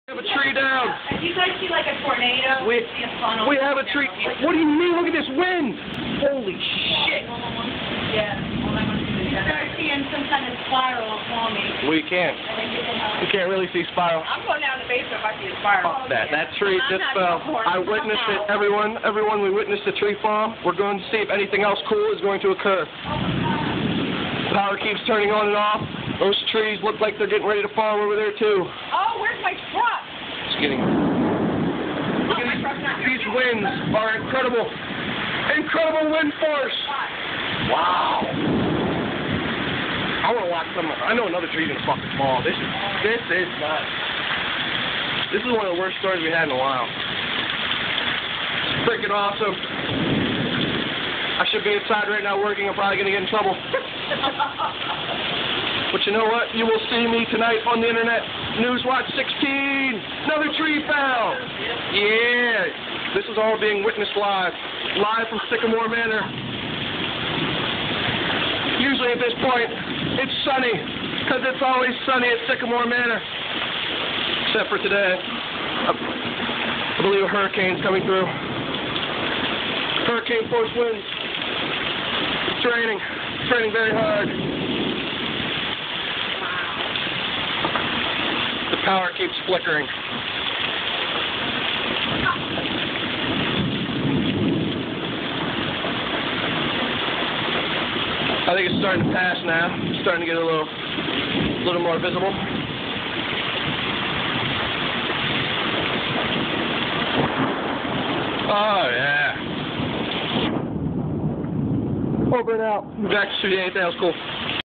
We have a tree down. If you guys see like a tornado, We see a funnel. we have a tree. What do you mean? Look at this wind. Holy shit. Yeah. You start seeing some kind of spiral, call me. We can't. And then get the hell We can't really see spiral. I'm going down to the basement if I see a spiral. Fuck that. That tree just fell. I witnessed it. Everyone, we witnessed the tree fall. We're going to see if anything else cool is going to occur. Power keeps turning on and off. Those trees look like they're getting ready to fall over there too. Oh, where's my truck? Just kidding. Look at these winds are incredible. Incredible wind force. Wow. I want to watch some. I know another tree's gonna fucking fall. This is nuts. This is one of the worst stories we had in a while. It's freaking awesome. I should be inside right now working. I'm probably gonna get in trouble. But you know what? You will see me tonight on the internet. Newswatch 16. Another tree fell. Yeah. This is all being witnessed live. Live from Sycamore Manor. Usually at this point, it's sunny. Because it's always sunny at Sycamore Manor. Except for today. I believe a hurricane's coming through. Hurricane force winds. It's raining. It's raining very hard. The power keeps flickering. I think it's starting to pass now. It's starting to get a little more visible. Oh yeah. Over and out. Back to Studio 8. That was cool.